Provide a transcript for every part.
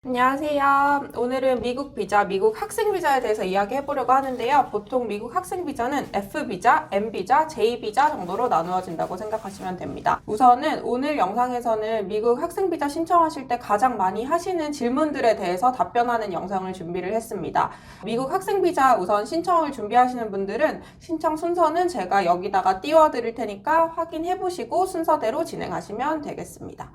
안녕하세요. 오늘은 미국 비자, 미국 학생 비자에 대해서 이야기해 보려고 하는데요. 보통 미국 학생 비자는 F 비자, M 비자, J 비자 정도로 나누어진다고 생각하시면 됩니다. 우선은 오늘 영상에서는 미국 학생 비자 신청하실 때 가장 많이 하시는 질문들에 대해서 답변하는 영상을 준비를 했습니다. 미국 학생 비자 우선 신청을 준비하시는 분들은 신청 순서는 제가 여기다가 띄워 드릴 테니까 확인해 보시고 순서대로 진행하시면 되겠습니다.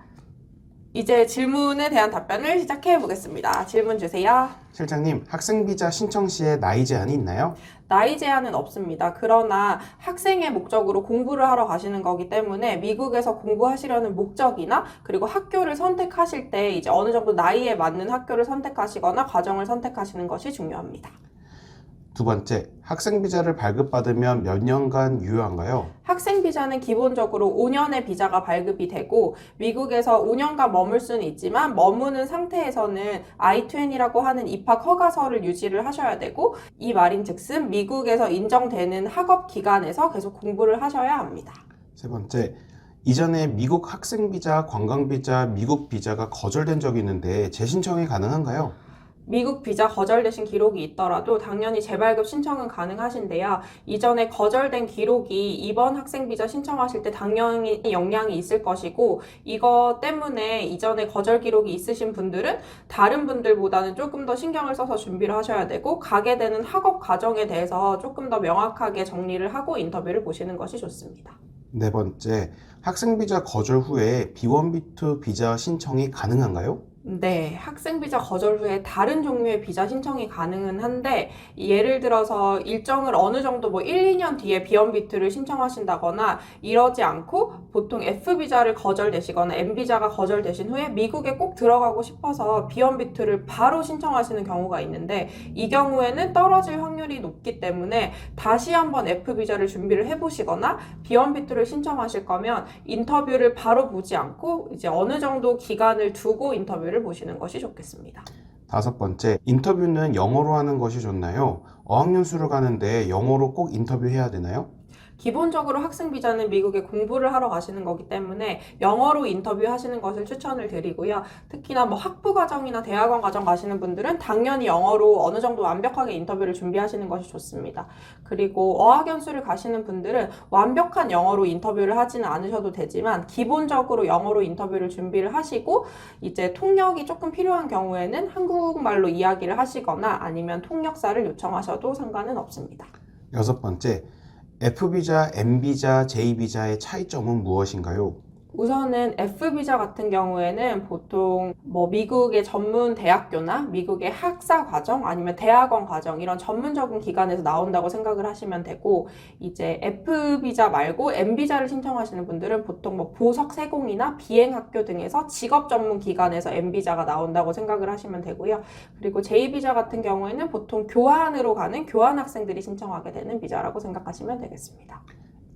이제 질문에 대한 답변을 시작해 보겠습니다. 질문 주세요. 실장님, 학생 비자 신청 시에 나이 제한이 있나요? 나이 제한은 없습니다. 그러나 학생의 목적으로 공부를 하러 가시는 거기 때문에 미국에서 공부하시려는 목적이나 그리고 학교를 선택하실 때 이제 어느 정도 나이에 맞는 학교를 선택하시거나 과정을 선택하시는 것이 중요합니다. 두 번째, 학생 비자를 발급받으면 몇 년간 유효한가요? 학생 비자는 기본적으로 5년의 비자가 발급이 되고 미국에서 5년간 머물 수는 있지만 머무는 상태에서는 I-20라고 하는 입학 허가서를 유지를 하셔야 되고 이 말인즉슨 미국에서 인정되는 학업 기관에서 계속 공부를 하셔야 합니다. 세 번째, 이전에 미국 학생 비자, 관광 비자, 미국 비자가 거절된 적이 있는데 재신청이 가능한가요? 미국 비자 거절되신 기록이 있더라도 당연히 재발급 신청은 가능하신데요. 이전에 거절된 기록이 이번 학생 비자 신청하실 때 당연히 영향이 있을 것이고 이거 때문에 이전에 거절 기록이 있으신 분들은 다른 분들보다는 조금 더 신경을 써서 준비를 하셔야 되고 가게 되는 학업 과정에 대해서 조금 더 명확하게 정리를 하고 인터뷰를 보시는 것이 좋습니다. 네 번째, 학생 비자 거절 후에 B1, B2 비자 신청이 가능한가요? 네, 학생 비자 거절 후에 다른 종류의 비자 신청이 가능은 한데 예를 들어서 일정을 어느 정도 1, 2년 뒤에 B1, B2를 신청하신다거나 이러지 않고 보통 F 비자를 거절되시거나 M 비자가 거절되신 후에 미국에 꼭 들어가고 싶어서 B1, B2를 바로 신청하시는 경우가 있는데 이 경우에는 떨어질 확률이 높기 때문에 다시 한번 F 비자를 준비를 해보시거나 B1, B2를 신청하실 거면 인터뷰를 바로 보지 않고 이제 어느 정도 기간을 두고 인터뷰를 보시는 것이 좋겠습니다. 다섯 번째, 인터뷰는 영어로 하는 것이 좋나요? 어학연수를 가는데 영어로 꼭 인터뷰해야 되나요? 기본적으로 학생 비자는 미국에 공부를 하러 가시는 거기 때문에 영어로 인터뷰하시는 것을 추천을 드리고요. 특히나 학부 과정이나 대학원 과정 가시는 분들은 당연히 영어로 어느 정도 완벽하게 인터뷰를 준비하시는 것이 좋습니다. 그리고 어학연수를 가시는 분들은 완벽한 영어로 인터뷰를 하지는 않으셔도 되지만 기본적으로 영어로 인터뷰를 준비를 하시고 이제 통역이 조금 필요한 경우에는 한국말로 이야기를 하시거나 아니면 통역사를 요청하셔도 상관은 없습니다. 여섯 번째, F비자, M비자, J비자의 차이점은 무엇인가요? 우선은 F비자 같은 경우에는 보통 미국의 전문 대학교나 미국의 학사 과정 아니면 대학원 과정 이런 전문적인 기관에서 나온다고 생각을 하시면 되고 이제 F비자 말고 M비자를 신청하시는 분들은 보통 보석 세공이나 비행학교 등에서 직업 전문 기관에서 M비자가 나온다고 생각을 하시면 되고요. 그리고 J비자 같은 경우에는 보통 교환으로 가는 교환학생들이 신청하게 되는 비자라고 생각하시면 되겠습니다.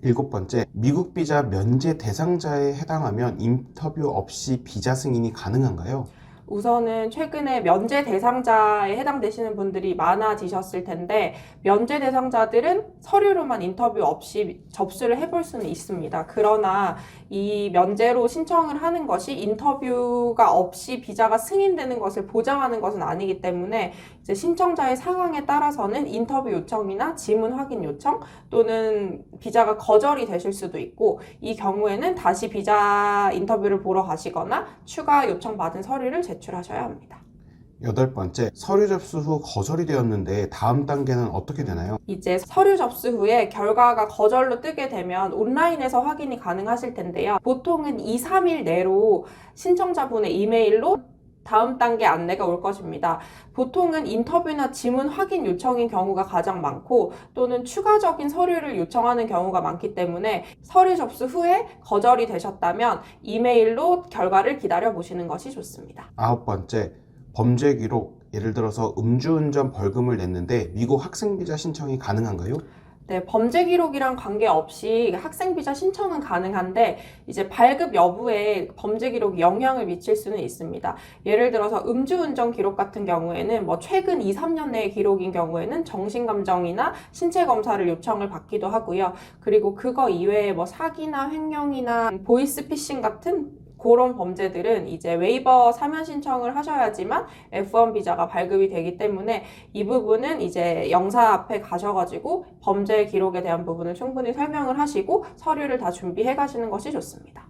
일곱 번째, 미국 비자 면제 대상자에 해당하면 인터뷰 없이 비자 승인이 가능한가요? 우선은 최근에 면제 대상자에 해당되시는 분들이 많아지셨을 텐데 면제 대상자들은 서류로만 인터뷰 없이 접수를 해볼 수는 있습니다. 그러나 이 면제로 신청을 하는 것이 인터뷰가 없이 비자가 승인되는 것을 보장하는 것은 아니기 때문에 이제 신청자의 상황에 따라서는 인터뷰 요청이나 지문 확인 요청 또는 비자가 거절이 되실 수도 있고 이 경우에는 다시 비자 인터뷰를 보러 가시거나 추가 요청받은 서류를 제출하셔야 합니다. 여덟 번째, 서류 접수 후 거절이 되었는데 다음 단계는 어떻게 되나요? 이제 서류 접수 후에 결과가 거절로 뜨게 되면 온라인에서 확인이 가능하실 텐데요. 보통은 2, 3일 내로 신청자분의 이메일로 다음 단계 안내가 올 것입니다. 보통은 인터뷰나 지문 확인 요청인 경우가 가장 많고 또는 추가적인 서류를 요청하는 경우가 많기 때문에 서류 접수 후에 거절이 되셨다면 이메일로 결과를 기다려 보시는 것이 좋습니다. 아홉 번째, 범죄 기록, 예를 들어서 음주운전 벌금을 냈는데 미국 학생 비자 신청이 가능한가요? 네, 범죄 기록이랑 관계없이 학생 비자 신청은 가능한데 이제 발급 여부에 범죄 기록이 영향을 미칠 수는 있습니다. 예를 들어서 음주운전 기록 같은 경우에는 최근 2, 3년 내의 기록인 경우에는 정신감정이나 신체 검사를 요청을 받기도 하고요. 그리고 그거 이외에 사기나 횡령이나 보이스피싱 같은 그런 범죄들은 이제 웨이버 사면 신청을 하셔야지만 F1 비자가 발급이 되기 때문에 이 부분은 이제 영사 앞에 가셔가지고 범죄 기록에 대한 부분을 충분히 설명을 하시고 서류를 다 준비해 가시는 것이 좋습니다.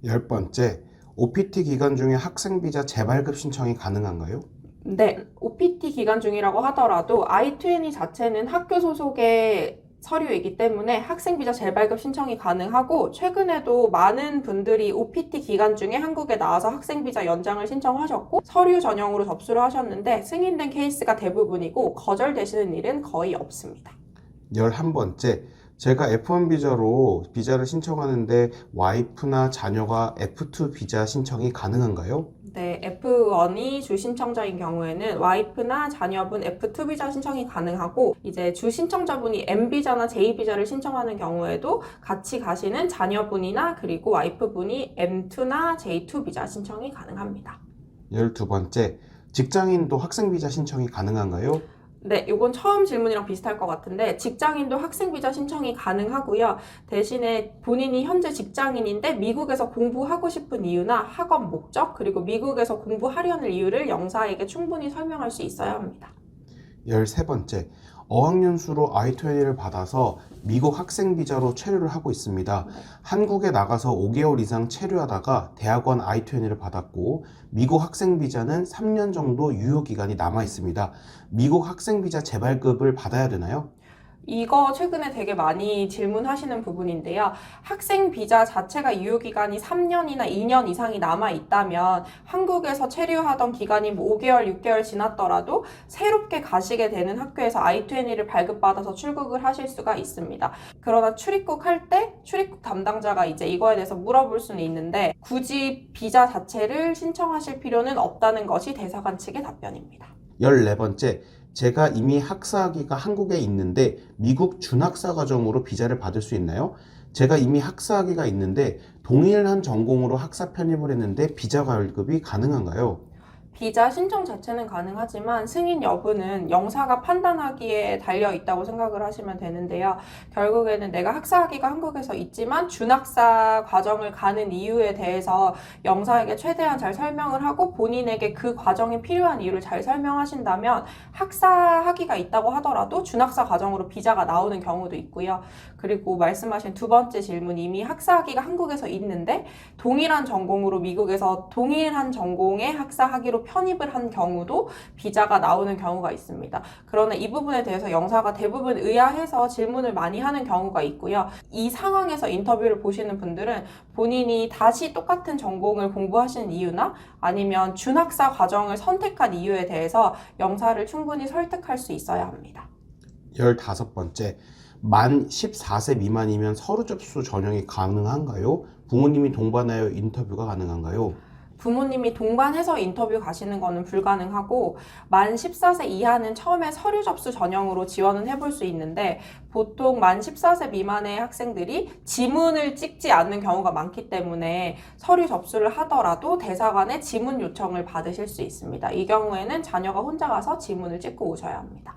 10번째, OPT 기간 중에 학생 비자 재발급 신청이 가능한가요? 네, OPT 기간 중이라고 하더라도 I-20 자체는 학교 소속의 서류이기 때문에 학생 비자 재발급 신청이 가능하고 최근에도 많은 분들이 OPT 기간 중에 한국에 나와서 학생 비자 연장을 신청하셨고 서류 전형으로 접수를 하셨는데 승인된 케이스가 대부분이고 거절되시는 일은 거의 없습니다. 11번째, 제가 F1 비자로 비자를 신청하는데 와이프나 자녀가 F2 비자 신청이 가능한가요? 네, F1이 주 신청자인 경우에는 와이프나 자녀분 F2 비자 신청이 가능하고 이제 주 신청자분이 M 비자나 J 비자를 신청하는 경우에도 같이 가시는 자녀분이나 그리고 와이프분이 M2나 J2 비자 신청이 가능합니다. 12번째, 직장인도 학생 비자 신청이 가능한가요? 네, 이건 처음 질문이랑 비슷할 것 같은데 직장인도 학생 비자 신청이 가능하고요. 대신에 본인이 현재 직장인인데 미국에서 공부하고 싶은 이유나 학업 목적 그리고 미국에서 공부하려는 이유를 영사에게 충분히 설명할 수 있어야 합니다. 13번째, 어학연수로 I-20를 받아서 미국 학생 비자로 체류를 하고 있습니다. 한국에 나가서 5개월 이상 체류하다가 대학원 I-20를 받았고 미국 학생 비자는 3년 정도 유효 기간이 남아 있습니다. 미국 학생 비자 재발급을 받아야 되나요? 이거 최근에 되게 많이 질문하시는 부분인데요. 학생 비자 자체가 유효기간이 3년이나 2년 이상이 남아 있다면 한국에서 체류하던 기간이 뭐 5개월, 6개월 지났더라도 새롭게 가시게 되는 학교에서 I-20를 발급받아서 출국을 하실 수가 있습니다. 그러나 출입국 할 때 출입국 담당자가 이제 이거에 대해서 물어볼 수는 있는데 굳이 비자 자체를 신청하실 필요는 없다는 것이 대사관 측의 답변입니다. 14번째, 제가 이미 학사학위가 한국에 있는데 미국 준학사 과정으로 비자를 받을 수 있나요? 제가 이미 학사학위가 있는데 동일한 전공으로 학사 편입을 했는데 비자 발급이 가능한가요? 비자 신청 자체는 가능하지만 승인 여부는 영사가 판단하기에 달려 있다고 생각을 하시면 되는데요. 결국에는 내가 학사학위가 한국에서 있지만 준학사 과정을 가는 이유에 대해서 영사에게 최대한 잘 설명을 하고 본인에게 그 과정에 필요한 이유를 잘 설명하신다면 학사학위가 있다고 하더라도 준학사 과정으로 비자가 나오는 경우도 있고요. 그리고 말씀하신 두 번째 질문, 이미 학사학위가 한국에서 있는데 동일한 전공으로 미국에서 동일한 전공의 학사학위로 편입을 한 경우도 비자가 나오는 경우가 있습니다. 그러나 이 부분에 대해서 영사가 대부분 의아해서 질문을 많이 하는 경우가 있고요. 이 상황에서 인터뷰를 보시는 분들은 본인이 다시 똑같은 전공을 공부하시는 이유나 아니면 준학사 과정을 선택한 이유에 대해서 영사를 충분히 설득할 수 있어야 합니다. 15번째, 만 14세 미만이면 서류 접수 전형이 가능한가요? 부모님이 동반하여 인터뷰가 가능한가요? 부모님이 동반해서 인터뷰 가시는 거는 불가능하고 만 14세 이하는 처음에 서류 접수 전형으로 지원은 해볼 수 있는데 보통 만 14세 미만의 학생들이 지문을 찍지 않는 경우가 많기 때문에 서류 접수를 하더라도 대사관에 지문 요청을 받으실 수 있습니다. 이 경우에는 자녀가 혼자 가서 지문을 찍고 오셔야 합니다.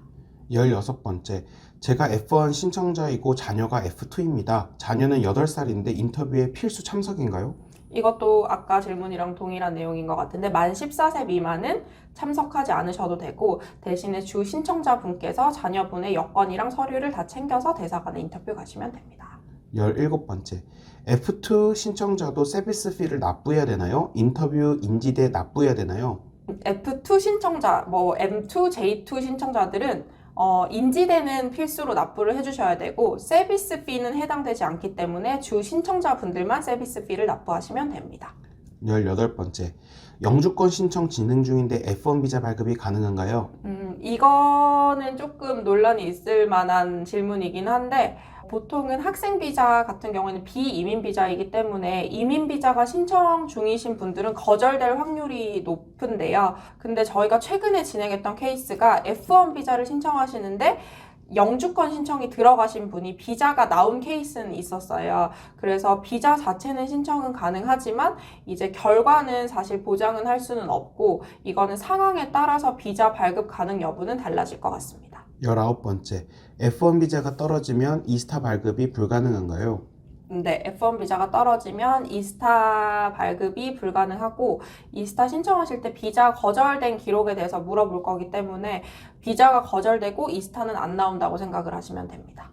16번째, 제가 F1 신청자이고 자녀가 F2입니다. 자녀는 8살인데 인터뷰에 필수 참석인가요? 이것도 아까 질문이랑 동일한 내용인 것 같은데 만 14세 미만은 참석하지 않으셔도 되고 대신에 주 신청자분께서 자녀분의 여권이랑 서류를 다 챙겨서 대사관에 인터뷰 가시면 됩니다. 17번째, F2 신청자도 서비스 피를 납부해야 되나요? 인터뷰 인지대 납부해야 되나요? F2 신청자, 뭐 M2, J2 신청자들은 인지대는 필수로 납부를 해주셔야 되고 서비스 피는 해당되지 않기 때문에 주 신청자분들만 서비스 피를 납부하시면 됩니다. 18번째, 영주권 신청 진행 중인데 F1 비자 발급이 가능한가요? 이거는 조금 논란이 있을 만한 질문이긴 한데 보통은 학생 비자 같은 경우에는 비이민 비자이기 때문에 이민 비자가 신청 중이신 분들은 거절될 확률이 높은데요. 근데 저희가 최근에 진행했던 케이스가 F1 비자를 신청하시는데 영주권 신청이 들어가신 분이 비자가 나온 케이스는 있었어요. 그래서 비자 자체는 신청은 가능하지만 이제 결과는 사실 보장은 할 수는 없고 이거는 상황에 따라서 비자 발급 가능 여부는 달라질 것 같습니다. 19번째, F1 비자가 떨어지면 이스타 발급이 불가능한가요? 네, F1 비자가 떨어지면 이스타 발급이 불가능하고 이스타 신청하실 때 비자 거절된 기록에 대해서 물어볼 거기 때문에 비자가 거절되고 이스타는 안 나온다고 생각을 하시면 됩니다.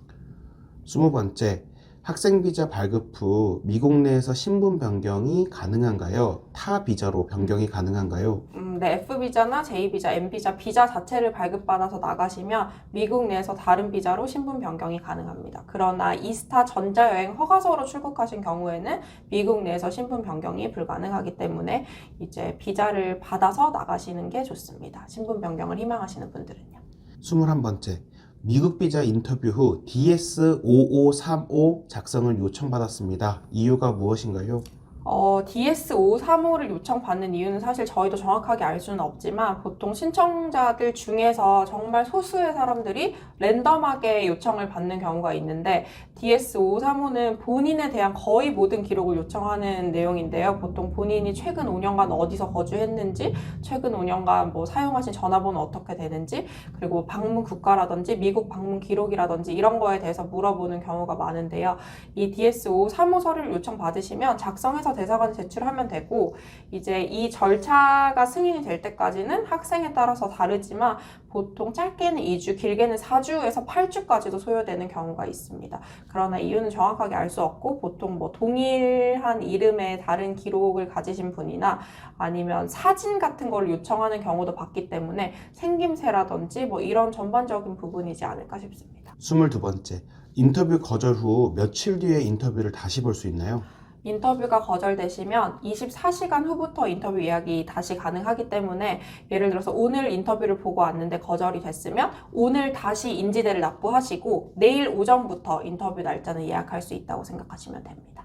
20번째, 학생 비자 발급 후 미국 내에서 신분 변경이 가능한가요? 타 비자로 변경이 가능한가요? 네, F 비자나 J 비자, M 비자, 비자 자체를 발급받아서 나가시면 미국 내에서 다른 비자로 신분 변경이 가능합니다. 그러나 이스타 전자여행 허가서로 출국하신 경우에는 미국 내에서 신분 변경이 불가능하기 때문에 이제 비자를 받아서 나가시는 게 좋습니다. 신분 변경을 희망하시는 분들은요. 21번째, 미국 비자 인터뷰 후 DS5535 작성을 요청받았습니다. 이유가 무엇인가요? DS535를 요청받는 이유는 사실 저희도 정확하게 알 수는 없지만 보통 신청자들 중에서 정말 소수의 사람들이 랜덤하게 요청을 받는 경우가 있는데 DS535는 본인에 대한 거의 모든 기록을 요청하는 내용인데요. 보통 본인이 최근 5년간 어디서 거주했는지, 최근 5년간 뭐 사용하신 전화번호 어떻게 되는지, 그리고 방문 국가라든지 미국 방문 기록이라든지 이런 거에 대해서 물어보는 경우가 많은데요. 이 DS535 서류를 요청받으시면 작성해서 대사관에 제출하면 되고 이제 이 절차가 승인이 될 때까지는 학생에 따라서 다르지만 보통 짧게는 2주, 길게는 4주에서 8주까지도 소요되는 경우가 있습니다. 그러나 이유는 정확하게 알 수 없고 보통 뭐 동일한 이름의 다른 기록을 가지신 분이나 아니면 사진 같은 걸 요청하는 경우도 봤기 때문에 생김새라든지 뭐 이런 전반적인 부분이지 않을까 싶습니다. 22번째, 인터뷰 거절 후 며칠 뒤에 인터뷰를 다시 볼 수 있나요? 인터뷰가 거절되시면 24시간 후부터 인터뷰 예약이 다시 가능하기 때문에 예를 들어서 오늘 인터뷰를 보고 왔는데 거절이 됐으면 오늘 다시 인지대를 납부하시고 내일 오전부터 인터뷰 날짜는 예약할 수 있다고 생각하시면 됩니다.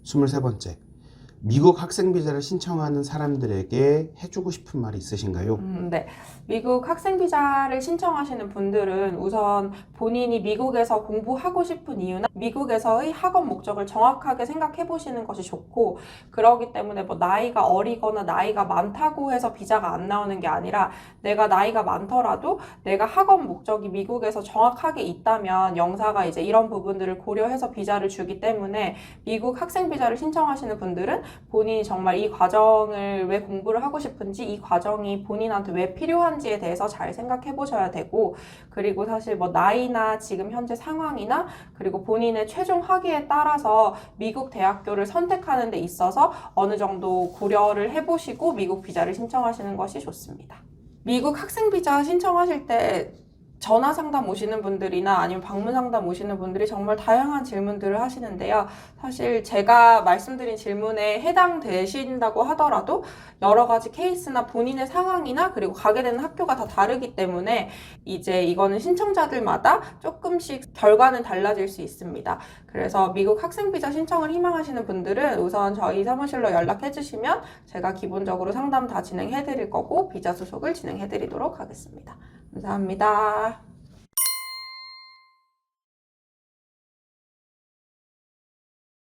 23번째, 미국 학생 비자를 신청하는 사람들에게 해주고 싶은 말이 있으신가요? 네. 미국 학생 비자를 신청하시는 분들은 우선 본인이 미국에서 공부하고 싶은 이유나 미국에서의 학업 목적을 정확하게 생각해 보시는 것이 좋고 그러기 때문에 뭐 나이가 어리거나 나이가 많다고 해서 비자가 안 나오는 게 아니라 내가 나이가 많더라도 내가 학업 목적이 미국에서 정확하게 있다면 영사가 이제 이런 부분들을 고려해서 비자를 주기 때문에 미국 학생 비자를 신청하시는 분들은 본인이 정말 이 과정을 왜 공부를 하고 싶은지 이 과정이 본인한테 왜 필요한지에 대해서 잘 생각해 보셔야 되고 그리고 사실 뭐 나이나 지금 현재 상황이나 그리고 본인의 최종 학위에 따라서 미국 대학교를 선택하는 데 있어서 어느 정도 고려를 해보시고 미국 비자를 신청하시는 것이 좋습니다. 미국 학생 비자 신청하실 때 전화 상담 오시는 분들이나 아니면 방문 상담 오시는 분들이 정말 다양한 질문들을 하시는데요. 사실 제가 말씀드린 질문에 해당되신다고 하더라도 여러 가지 케이스나 본인의 상황이나 그리고 가게 되는 학교가 다 다르기 때문에 이제 이거는 신청자들마다 조금씩 결과는 달라질 수 있습니다. 그래서 미국 학생 비자 신청을 희망하시는 분들은 우선 저희 사무실로 연락해 주시면 제가 기본적으로 상담 다 진행해 드릴 거고 비자 수속을 진행해 드리도록 하겠습니다. 감사합니다.